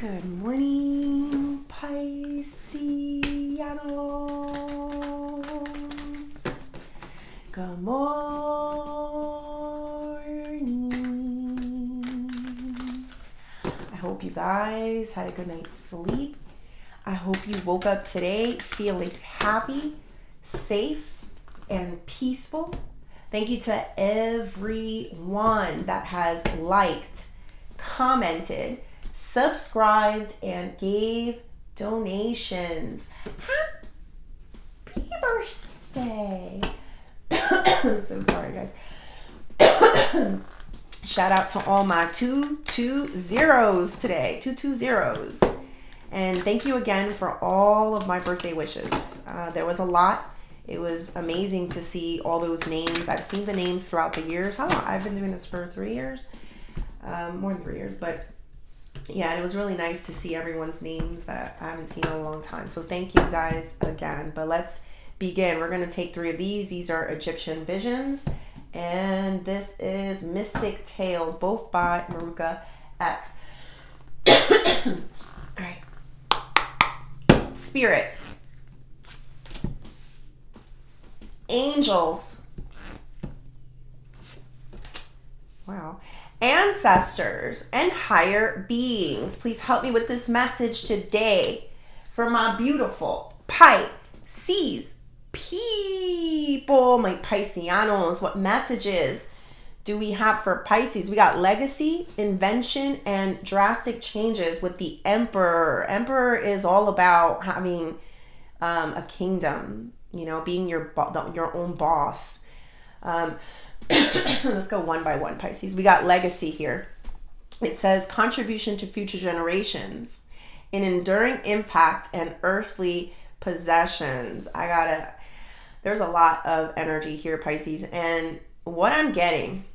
Good morning, Pisceanos. Good morning. I hope you guys had a good night's sleep. I hope you woke up today feeling happy, safe, and peaceful. Thank you to everyone that has liked, commented, subscribed, and gave donations. Happy birthday. I'm so sorry, guys. Shout out to all my 220s today. 220s. And thank you again for all of my birthday wishes. There was a lot. It was amazing to see all those names. I've seen the names throughout the years. I don't know, I've been doing this for 3 years. More than 3 years, but yeah, and it was really nice to see everyone's names that I haven't seen in a long time. So thank you guys again. But let's begin. We're going to take 3 of these. These are Egyptian Visions. And this is Mystic Tales, both by Maruka X. All right. Spirit. Angels. Wow. Ancestors and higher beings, please help me with this message today for my beautiful Pisces people, my Pisceanos. What messages do we have for Pisces? We got legacy, invention, and drastic changes with the Emperor. Emperor is all about having a kingdom, you know, being your own boss. Let's go one by one, Pisces. We got legacy here. It says contribution to future generations, an enduring impact, and earthly possessions. There's a lot of energy here, Pisces. And what I'm getting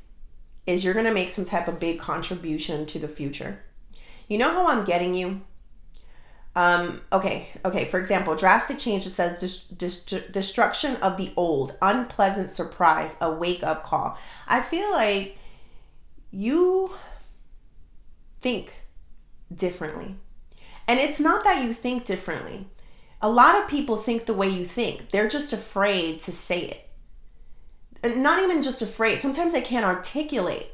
is you're going to make some type of big contribution to the future. You know how I'm getting you? Okay. For example, drastic change, it says destruction of the old, unpleasant surprise, a wake-up call. I feel like you think differently. And it's not that you think differently. A lot of people think the way you think. They're just afraid to say it. And not even just afraid. Sometimes they can't articulate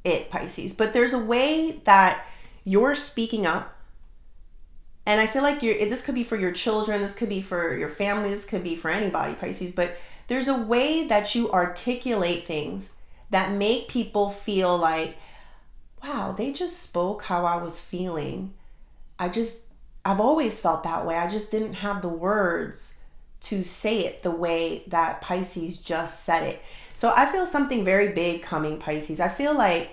it, Pisces. But there's a way that you're speaking up. And I feel like this could be for your children, this could be for your family, this could be for anybody, Pisces. But there's a way that you articulate things that make people feel like, wow, they just spoke how I was feeling. I've always felt that way. I just didn't have the words to say it the way that Pisces just said it. So I feel something very big coming, Pisces. I feel like,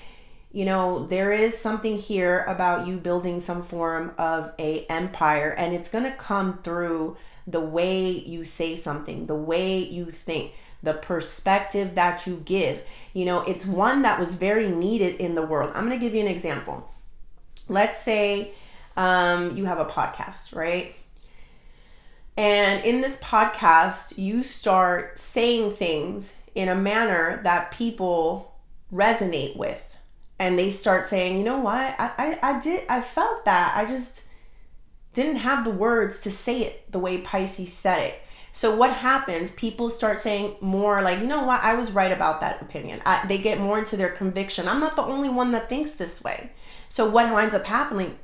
you know, there is something here about you building some form of a empire, and it's going to come through the way you say something, the way you think, the perspective that you give. You know, it's one that was very needed in the world. I'm going to give you an example. Let's say you have a podcast, right? And in this podcast, you start saying things in a manner that people resonate with. And they start saying, you know what, I felt that. I just didn't have the words to say it the way Pisces said it. So what happens? People start saying more like, you know what, I was right about that opinion. They get more into their conviction. I'm not the only one that thinks this way. So what winds up happening,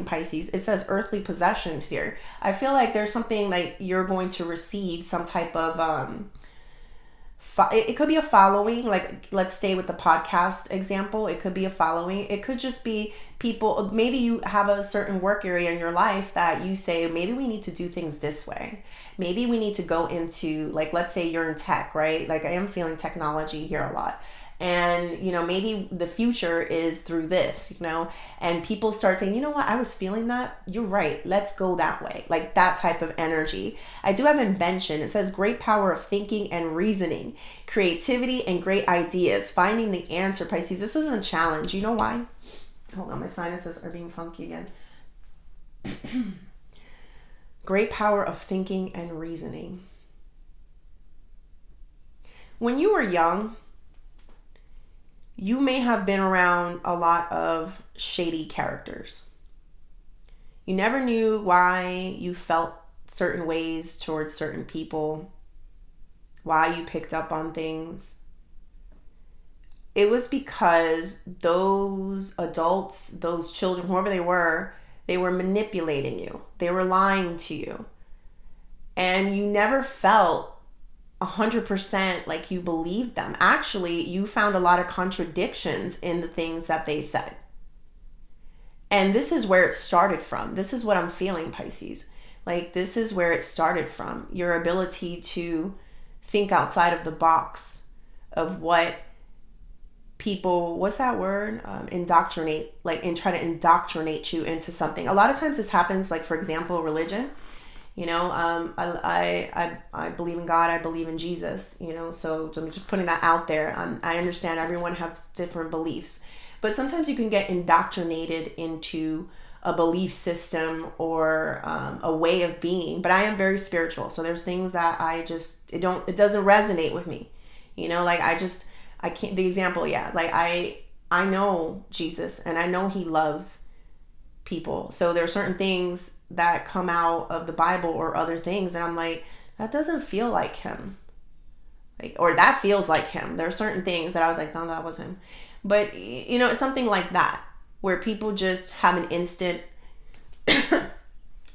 Pisces, it says earthly possessions here. I feel like there's something like you're going to receive some type of it could be a following, like let's stay with the podcast example. It could be a following. It could just be people, maybe you have a certain work area in your life that you say, maybe we need to do things this way. Maybe we need to go into, like, let's say you're in tech, right? Like I am feeling technology here a lot. And, you know, maybe the future is through this, you know, and people start saying, you know what, I was feeling that. You're right. Let's go that way. Like that type of energy. I do have invention. It says great power of thinking and reasoning, creativity and great ideas, finding the answer, Pisces. This isn't a challenge. You know why? Hold on. My sinuses are being funky again. Great power of thinking and reasoning. When you were young, you may have been around a lot of shady characters. You never knew why you felt certain ways towards certain people, why you picked up on things. It was because those adults, those children, whoever they were manipulating you. They were lying to you. And you never felt 100% like you believed them. Actually, you found a lot of contradictions in the things that they said. And this is where it started from. This is what I'm feeling, Pisces. Like, this is where it started from. Your ability to think outside of the box of what people, what's that word? Indoctrinate, like, and try to indoctrinate you into something. A lot of times this happens, like, for example, religion. You know, I believe in God. I believe in Jesus, you know, so I'm just putting that out there. I understand everyone has different beliefs, but sometimes you can get indoctrinated into a belief system or a way of being. But I am very spiritual. So there's things that it doesn't resonate with me, you know, like I can't, the example, yeah, like I know Jesus and I know he loves people. So there are certain things that come out of the Bible or other things, and I'm like, that doesn't feel like him. Like, or that feels like him. There are certain things that I was like, no, that was him. But, you know, it's something like that, where people just have an instant,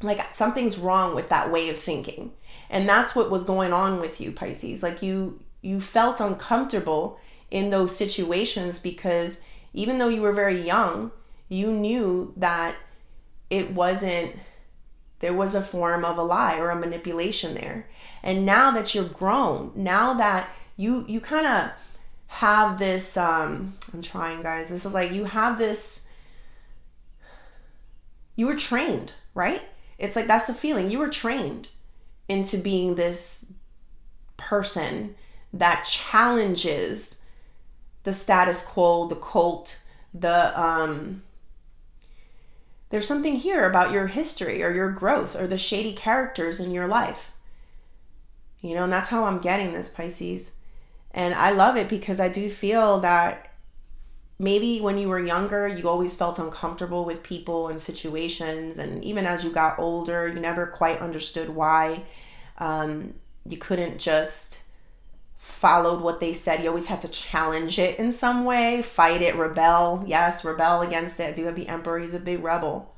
like, something's wrong with that way of thinking. And that's what was going on with you, Pisces. Like, you felt uncomfortable in those situations because even though you were very young, you knew that there was a form of a lie or a manipulation there. And now that you're grown, now that you kind of have this, I'm trying, guys, this is like, you have this, you were trained, right? It's like, that's the feeling. You were trained into being this person that challenges the status quo, the cult, there's something here about your history or your growth or the shady characters in your life. You know, and that's how I'm getting this, Pisces. And I love it because I do feel that maybe when you were younger, you always felt uncomfortable with people and situations. And even as you got older, you never quite understood why. You couldn't just followed what they said. You always had to challenge it in some way, fight it, rebel. Yes, rebel against it. I do have the Emperor. He's a big rebel,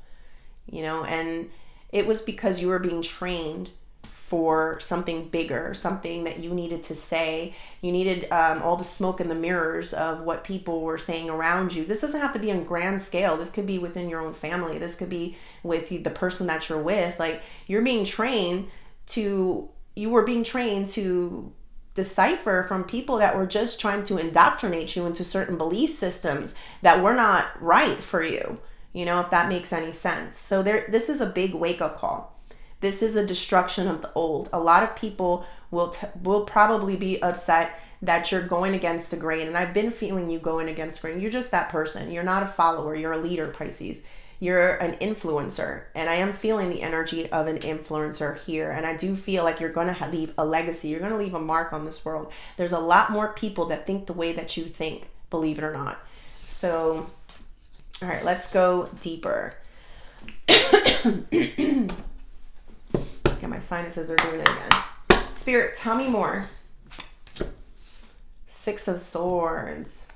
you know, and it was because you were being trained for something bigger, something that you needed to say. You needed all the smoke and the mirrors of what people were saying around you. This doesn't have to be on grand scale. This could be within your own family. This could be with the person that you're with. Like, you were being trained to decipher from people that were just trying to indoctrinate you into certain belief systems that were not right for you, you know, if that makes any sense. So this is a big wake-up call. This is a destruction of the old. A lot of people will probably be upset that you're going against the grain, and I've been feeling you going against the grain. You're just that person. You're not a follower. You're a leader, Pisces. You're an influencer, and I am feeling the energy of an influencer here, and I do feel like you're going to leave a legacy. You're going to leave a mark on this world. There's a lot more people that think the way that you think, believe it or not. So, all right, let's go deeper. Okay, my sinuses are doing it again. Spirit, tell me more. Six of Swords.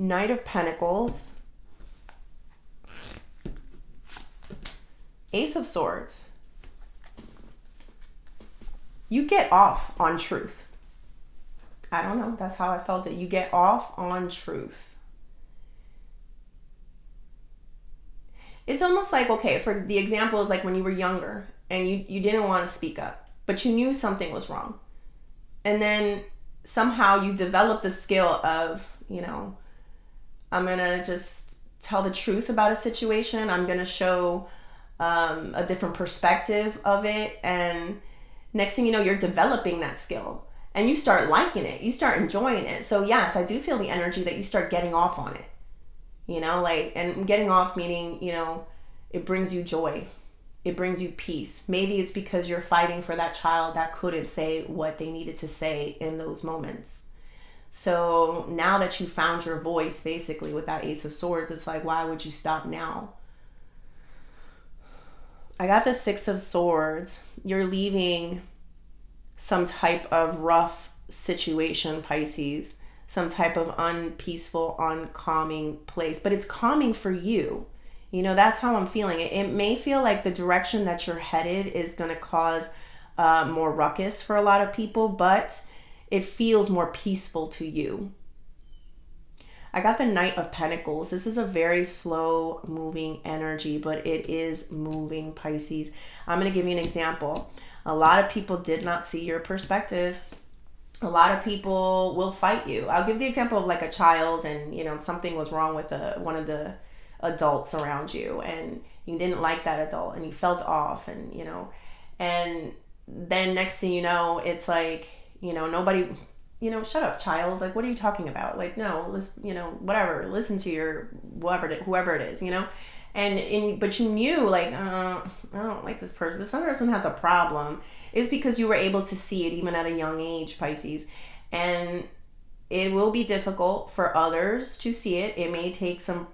Knight of Pentacles, Ace of Swords. You get off on truth. I don't know. That's how I felt it. You get off on truth. It's almost like, okay, for the example is like when you were younger and you didn't want to speak up, but you knew something was wrong. And then somehow you developed the skill of, you know, I'm going to just tell the truth about a situation. I'm going to show a different perspective of it. And next thing you know, you're developing that skill and you start liking it. You start enjoying it. So yes, I do feel the energy that you start getting off on it, you know, like, and getting off meaning, you know, it brings you joy. It brings you peace. Maybe it's because you're fighting for that child that couldn't say what they needed to say in those moments. So now that you found your voice, basically, with that Ace of Swords, it's like, why would you stop now? I got the Six of Swords. You're leaving some type of rough situation, Pisces, some type of unpeaceful, uncalming place, but it's calming for you. You know, that's how I'm feeling it. It may feel like the direction that you're headed is going to cause more ruckus for a lot of people, but it feels more peaceful to you. I got the Knight of Pentacles. This is a very slow moving energy, but it is moving, Pisces. I'm going to give you an example. A lot of people did not see your perspective. A lot of people will fight you. I'll give the example of like a child, and you know, something was wrong with one of the adults around you, and you didn't like that adult, and you felt off, and you know, and then next thing you know, it's like, you know, nobody, you know, shut up, child. Like, what are you talking about? Like, no, listen, you know, whatever. Listen to your whoever it is, you know. But you knew, like, I don't like this person. This other person has a problem. It's because you were able to see it even at a young age, Pisces. And it will be difficult for others to see it. It may take some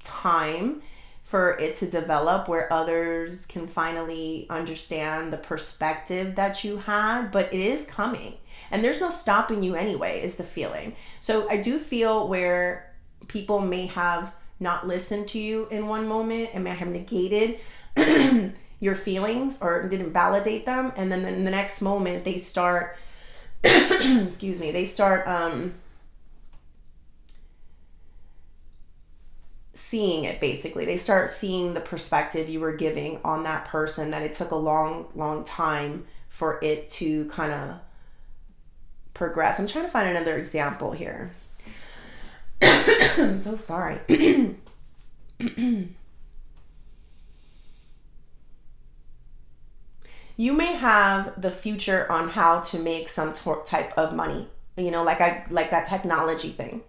time for it to develop where others can finally understand the perspective that you had, but it is coming. And there's no stopping you anyway, is the feeling. So I do feel where people may have not listened to you in one moment and may have negated your feelings or didn't validate them. And then in the next moment, they start, excuse me, they start seeing it, basically. They start seeing the perspective you were giving on that person, that it took a long time for it to kind of progress. I'm trying to find another example here. I'm so sorry. You may have the future on how to make some type of money, you know, like that technology thing.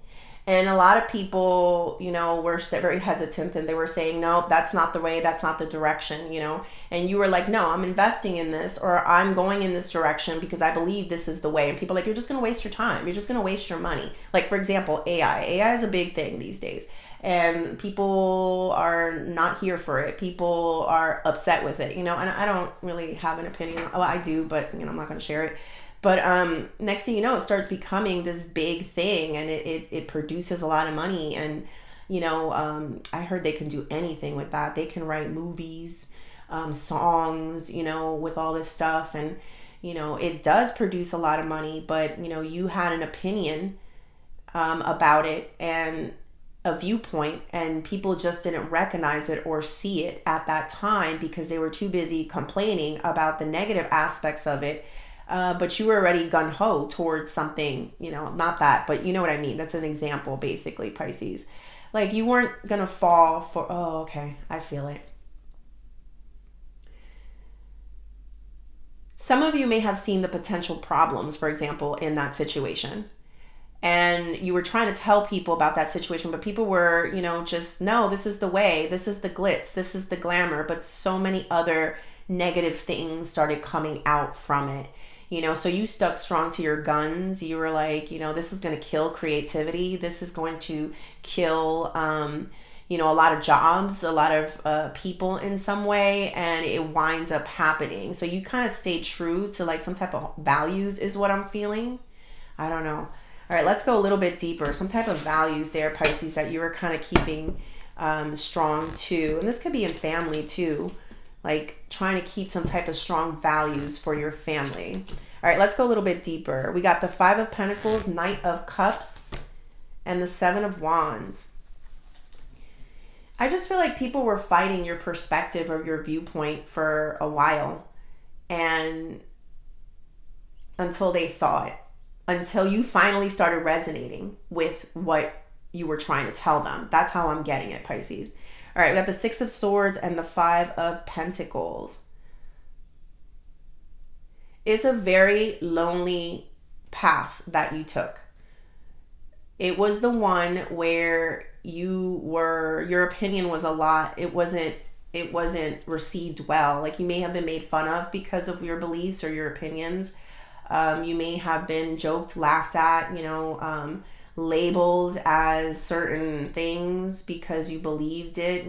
And a lot of people, you know, were very hesitant, and they were saying, no, that's not the way, that's not the direction, you know. And you were like, no, I'm investing in this, or I'm going in this direction because I believe this is the way. And people are like, you're just going to waste your time. You're just going to waste your money. Like, for example, AI. AI is a big thing these days. And people are not here for it. People are upset with it, you know. And I don't really have an opinion. Well, I do, but, you know, I'm not going to share it. But next thing you know, it starts becoming this big thing, and it produces a lot of money. And, you know, I heard they can do anything with that. They can write movies, songs, you know, with all this stuff. And, you know, it does produce a lot of money. But, you know, you had an opinion about it and a viewpoint, and people just didn't recognize it or see it at that time because they were too busy complaining about the negative aspects of it. But you were already gung-ho towards something, you know, not that, but you know what I mean. That's an example, basically, Pisces. Like, you weren't going to fall for, oh, okay, I feel it. Some of you may have seen the potential problems, for example, in that situation. And you were trying to tell people about that situation, but people were, you know, just, no, this is the way, this is the glitz, this is the glamour. But so many other negative things started coming out from it. You know, so you stuck strong to your guns. You were like, you know, this is going to kill creativity. This is going to kill, you know, a lot of jobs, a lot of people in some way, and it winds up happening. So you kind of stay true to like some type of values is what I'm feeling. I don't know. All right, let's go a little bit deeper. Some type of values there, Pisces, that you were kind of keeping strong to. And this could be in family too. Like trying to keep some type of strong values for your family. All right, let's go a little bit deeper. We got the Five of Pentacles, Knight of Cups, and the Seven of Wands. I just feel like people were fighting your perspective or your viewpoint for a while, and until they saw it, until you finally started resonating with what you were trying to tell them. That's how I'm getting it, Pisces. All right, we got the Six of Swords and the Five of Pentacles. It's a very lonely path that you took. It was the one where your opinion was a lot. It wasn't received well. Like, you may have been made fun of because of your beliefs or your opinions. You may have been joked, laughed at, labeled as certain things because you believed it,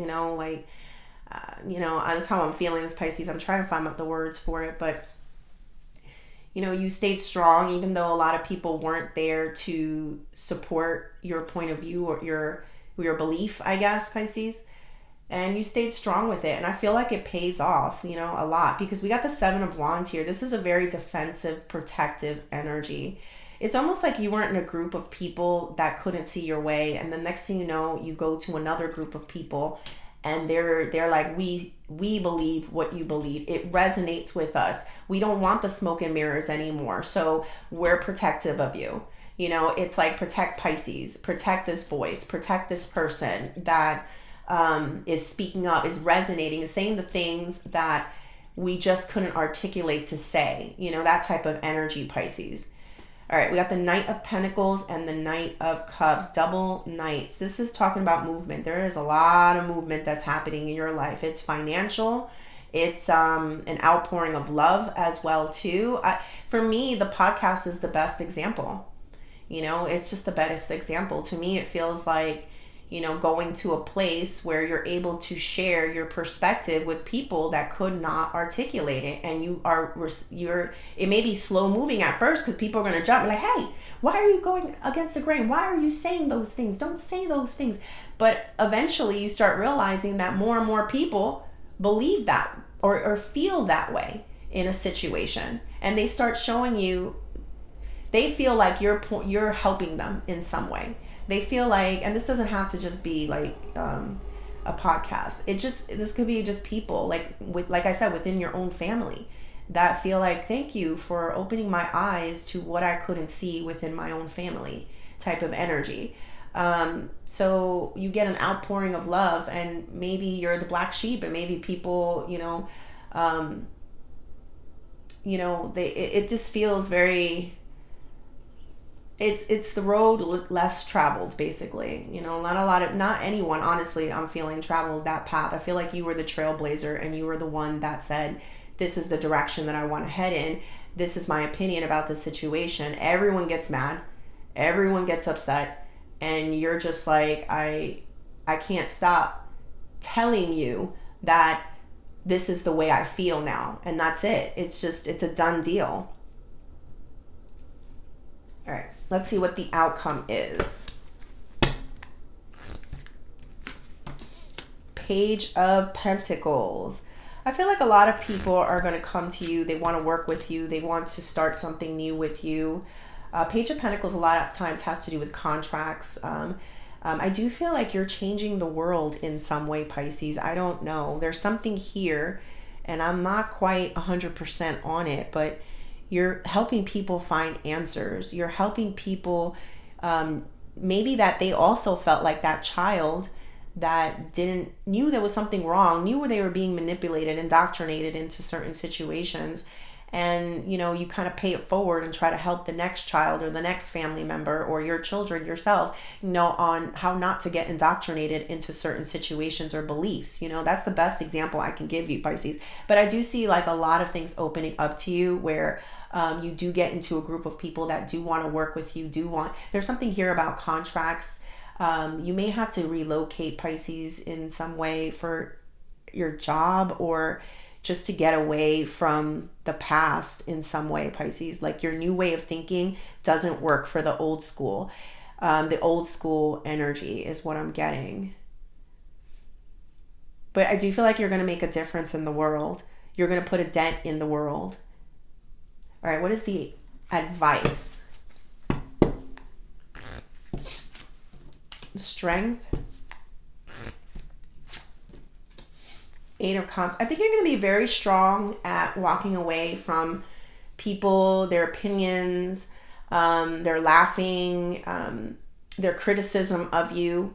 that's how I'm feeling this, Pisces. I'm trying to find out the words for it, but you stayed strong even though a lot of people weren't there to support your point of view or your belief, I guess, Pisces. And you stayed strong with it. And I feel like it pays off, a lot, because we got the Seven of Wands here. This is a very defensive, protective energy. It's almost like you weren't in a group of people that couldn't see your way. And the next thing you know, you go to another group of people and they're like, we believe what you believe. It resonates with us. We don't want the smoke and mirrors anymore. So we're protective of you. It's like, protect Pisces, protect this voice, protect this person that is speaking up, is resonating, is saying the things that we just couldn't articulate to say, that type of energy, Pisces. All right, we got the Knight of Pentacles and the Knight of Cups, double knights. This is talking about movement. There is a lot of movement that's happening in your life. It's financial. It's an outpouring of love as well, too. For me, the podcast is the best example. It's just the best example. To me, it feels like, going to a place where you're able to share your perspective with people that could not articulate it. And it may be slow moving at first because people are going to jump like, hey, why are you going against the grain? Why are you saying those things? Don't say those things. But eventually you start realizing that more and more people believe that or feel that way in a situation. And they start showing you, they feel like you're helping them in some way. They feel like, and this doesn't have to just be like a podcast. This could be just people like I said, within your own family that feel like, thank you for opening my eyes to what I couldn't see within my own family type of energy. So you get an outpouring of love, and maybe you're the black sheep, and maybe people, it just feels very, it's the road less traveled, basically. Not anyone, honestly, I'm feeling, traveled that path. I feel like you were the trailblazer, and you were the one that said, this is the direction that I want to head in. This is my opinion about the situation. Everyone gets mad. Everyone gets upset. And you're just like, I can't stop telling you that this is the way I feel now. And that's it. It's a done deal. All right, let's see what the outcome is. Page of Pentacles. I feel like a lot of people are going to come to you. They want to work with you. They want to start something new with you. Page of Pentacles a lot of times has to do with contracts. I do feel like you're changing the world in some way, Pisces. I don't know. There's something here, and I'm not quite 100% on it, but you're helping people find answers. You're helping people, maybe that they also felt like that child that knew there was something wrong, knew where they were being manipulated, indoctrinated into certain situations. And, you kind of pay it forward and try to help the next child or the next family member or your children yourself, on how not to get indoctrinated into certain situations or beliefs. That's the best example I can give you, Pisces. But I do see like a lot of things opening up to you where you do get into a group of people that do want to work with you, there's something here about contracts. You may have to relocate, Pisces, in some way for your job or just to get away from the past in some way, Pisces. Like your new way of thinking doesn't work for the old school. The old school energy is what I'm getting. But I do feel like you're going to make a difference in the world. You're going to put a dent in the world. All right, what is the advice? Strength. Eight of Cups. I think you're going to be very strong at walking away from people, their opinions, their laughing, their criticism of you.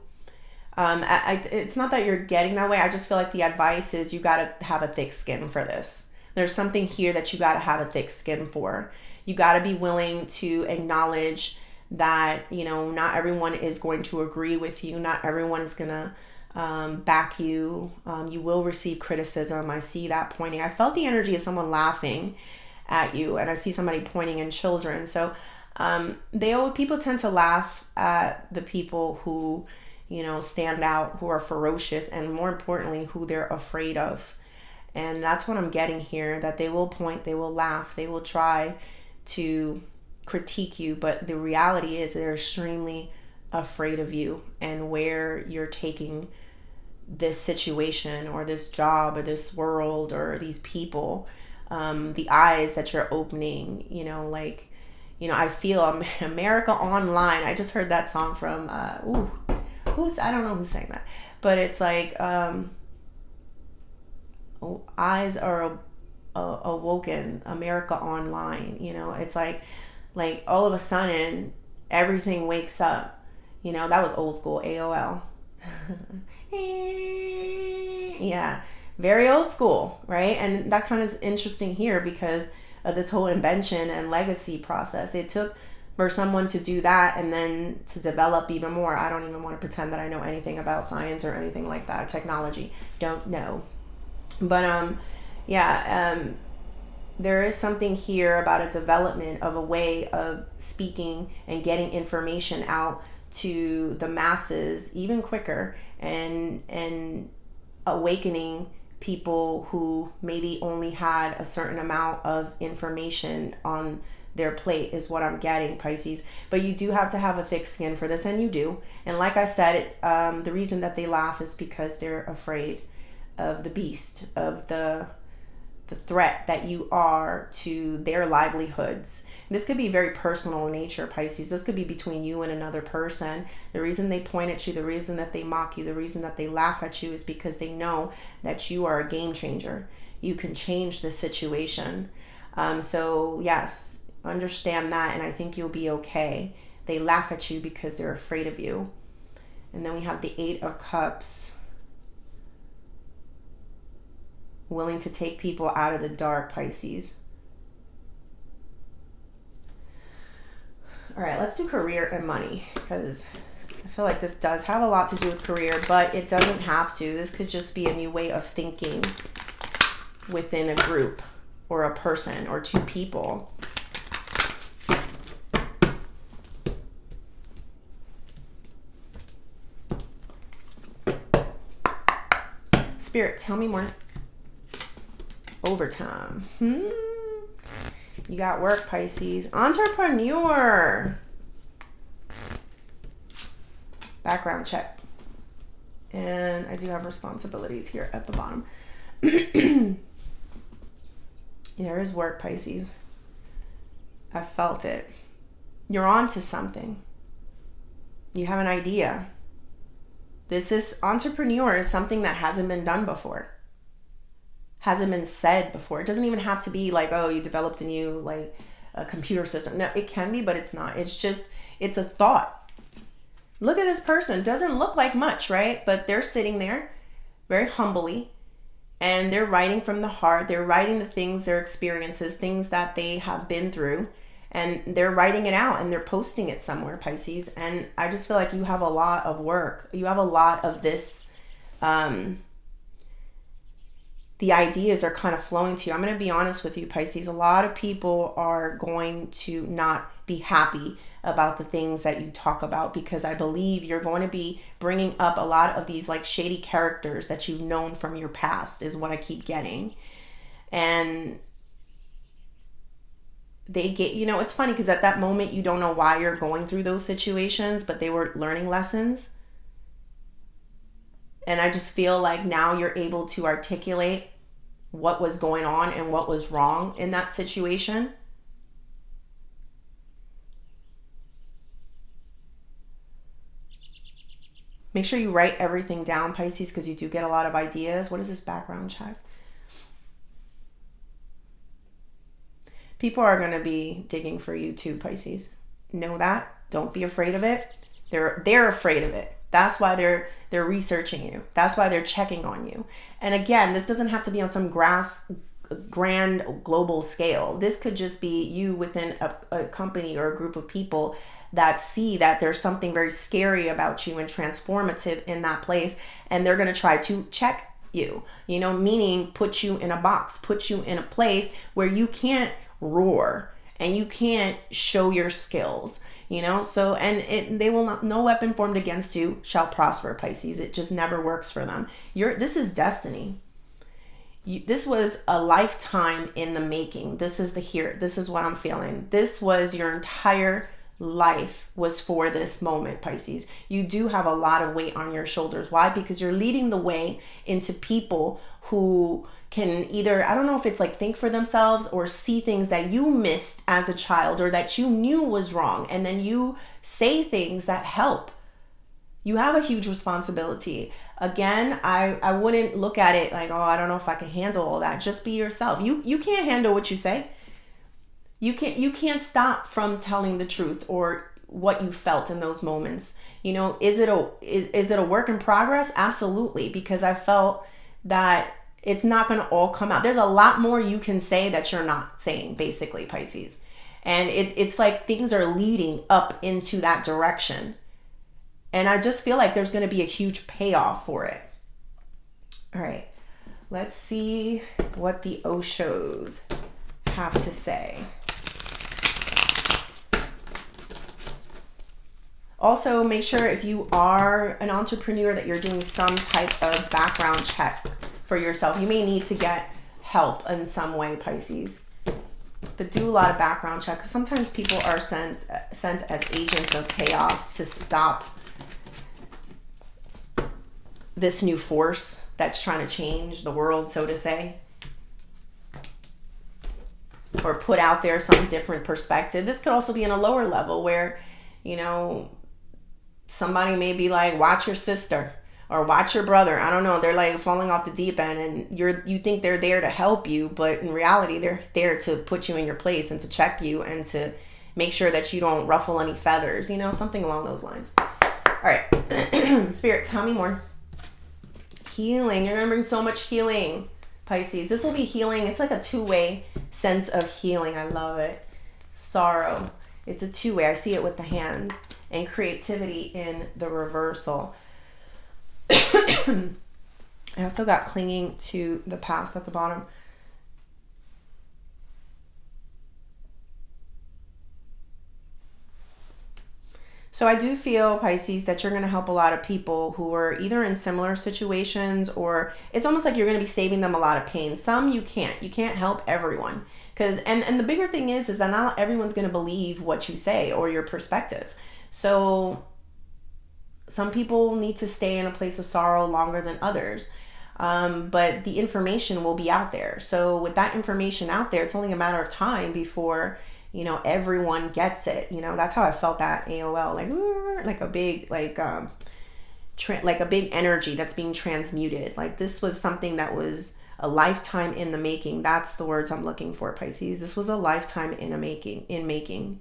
It's not that you're getting that way. I just feel like the advice is you got to have a thick skin for this. There's something here that you got to have a thick skin for. You got to be willing to acknowledge that, not everyone is going to agree with you. Not everyone is going to back you. You will receive criticism. I see that pointing. I felt the energy of someone laughing at you. And I see somebody pointing in children. So people tend to laugh at the people who, stand out, who are ferocious, and more importantly, who they're afraid of. And that's what I'm getting here, that they will point, they will laugh, they will try to critique you, but the reality is they're extremely afraid of you and where you're taking this situation or this job or this world or these people, the eyes that you're opening, I feel America Online. I just heard that song from, I don't know who sang that, but it's like, eyes are awoken, America Online. It's like all of a sudden everything wakes up. That was old school AOL. Yeah, very old school, right? And that kind of is interesting here because of this whole invention and legacy process. It took for someone to do that and then to develop even more. I don't even want to pretend that I know anything about science or anything like that, technology. Don't know. But there is something here about a development of a way of speaking and getting information out to the masses even quicker, and awakening people who maybe only had a certain amount of information on their plate is what I'm getting, Pisces. But you do have to have a thick skin for this, and you do. And like I said, the reason that they laugh is because they're afraid of the beast, of the threat that you are to their livelihoods. This could be very personal in nature, Pisces. This could be between you and another person. The reason they point at you, the reason that they mock you, the reason that they laugh at you is because they know that you are a game changer. You can change the situation. So yes, understand that, and I think you'll be okay. They laugh at you because they're afraid of you. And then we have the 8 of Cups. Willing to take people out of the dark, Pisces. All right, let's do career and money, because I feel like this does have a lot to do with career, but it doesn't have to. This could just be a new way of thinking within a group or a person or 2 people. Spirit, tell me more. Overtime. You got work, Pisces. Entrepreneur. Background check. And I do have responsibilities here at the bottom. There is work, Pisces. I felt it. You're on to something. You have an idea. This is entrepreneur is something that hasn't been done before. Hasn't been said before. It doesn't even have to be like, oh, you developed a new a computer system. No, it can be, but it's not. It's just, it's a thought. Look at this person. Doesn't look like much, right? But they're sitting there very humbly and they're writing from the heart. They're writing the things, their experiences, things that they have been through, and they're writing it out and they're posting it somewhere, Pisces. And I just feel like you have a lot of work. You have a lot of this, the ideas are kind of flowing to you. I'm going to be honest with you, Pisces. A lot of people are going to not be happy about the things that you talk about, because I believe you're going to be bringing up a lot of these shady characters that you've known from your past, is what I keep getting. And they get, it's funny because at that moment you don't know why you're going through those situations, but they were learning lessons. And I just feel like now you're able to articulate what was going on and what was wrong in that situation. Make sure you write everything down, Pisces, because you do get a lot of ideas. What is this background check? People are going to be digging for you too, Pisces. Know that. Don't be afraid of it. They're afraid of it. That's why they're researching you. That's why they're checking on you. And again, this doesn't have to be on some grand global scale. This could just be you within a company or a group of people that see that there's something very scary about you and transformative in that place, and they're going to try to check you, meaning put you in a box, put you in a place where you can't roar and you can't show your skills, so, and they will not, no weapon formed against you shall prosper, Pisces. It just never works for them. This is destiny. This was a lifetime in the making. This is this is what I'm feeling. This was your entire life was for this moment, Pisces. You do have a lot of weight on your shoulders. Why? Because you're leading the way into people who can either, I don't know if it's like think for themselves or see things that you missed as a child or that you knew was wrong. And then you say things that help. You have a huge responsibility. Again, I wouldn't look at it like, oh, I don't know if I can handle all that. Just be yourself. You can't handle what you say. You can't stop from telling the truth or what you felt in those moments. Is it a work in progress? Absolutely, because I felt that it's not going to all come out. There's a lot more you can say that you're not saying, basically, Pisces. And it's like things are leading up into that direction. And I just feel like there's going to be a huge payoff for it. All right, let's see what the Oshos have to say. Also, make sure if you are an entrepreneur that you're doing some type of background check for yourself. You may need to get help in some way, Pisces. But do a lot of background check, because sometimes people are sent as agents of chaos to stop this new force that's trying to change the world, so to say, or put out there some different perspective. This could also be in a lower level where, somebody may be like, watch your sister or watch your brother. I don't know. They're like falling off the deep end and you think they're there to help you, but in reality, they're there to put you in your place and to check you and to make sure that you don't ruffle any feathers, something along those lines. All right. Spirit, tell me more. Healing. You're going to bring so much healing, Pisces. This will be healing. It's like a two-way sense of healing. I love it. Sorrow. It's a two-way. I see it with the hands. And creativity in the reversal. I also got clinging to the past at the bottom. So I do feel, Pisces, that you're going to help a lot of people who are either in similar situations, or it's almost like you're going to be saving them a lot of pain. Some you can't. You can't help everyone. And the bigger thing is that not everyone's going to believe what you say or your perspective. So some people need to stay in a place of sorrow longer than others. But the information will be out there. So with that information out there, it's only a matter of time before, everyone gets it. That's how I felt that AOL, like a big, like a big energy that's being transmuted. Like this was something that was a lifetime in the making. That's the words I'm looking for, Pisces. This was a lifetime in making.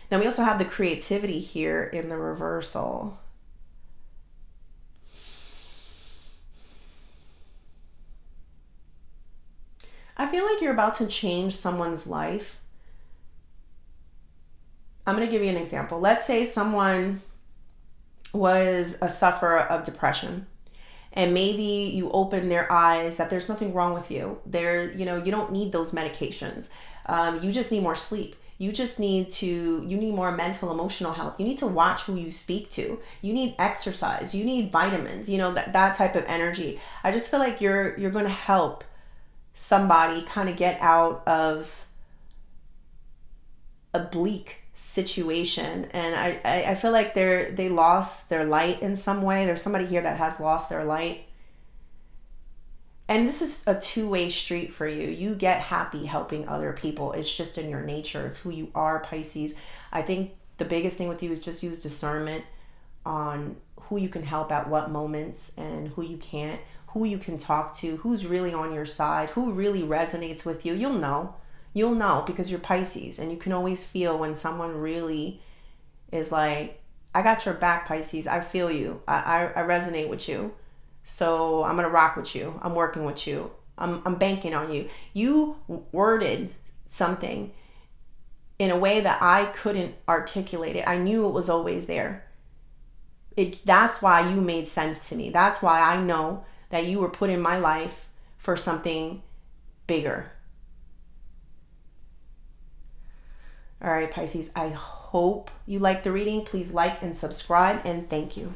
Then we also have the creativity here in the reversal. I feel like you're about to change someone's life. I'm going to give you an example. Let's say someone was a sufferer of depression, and maybe you open their eyes that there's nothing wrong with you. You don't need those medications. You just need more sleep. You need more mental, emotional health. You need to watch who you speak to. You need exercise. You need vitamins, that type of energy. I just feel like you're going to help somebody kind of get out of a bleak situation. And I feel like they lost their light in some way. There's somebody here that has lost their light. And this is a two-way street for you. You get happy helping other people. It's just in your nature. It's who you are, Pisces. I think the biggest thing with you is just use discernment on who you can help at what moments and who you can't, who you can talk to, who's really on your side, who really resonates with you. You'll know because you're Pisces, and you can always feel when someone really is like, I got your back, Pisces. I feel you. I resonate with you. So I'm going to rock with you. I'm working with you. I'm banking on you. You worded something in a way that I couldn't articulate it. I knew it was always there. That's why you made sense to me. That's why I know that you were put in my life for something bigger. All right, Pisces, I hope you like the reading. Please like and subscribe, and thank you.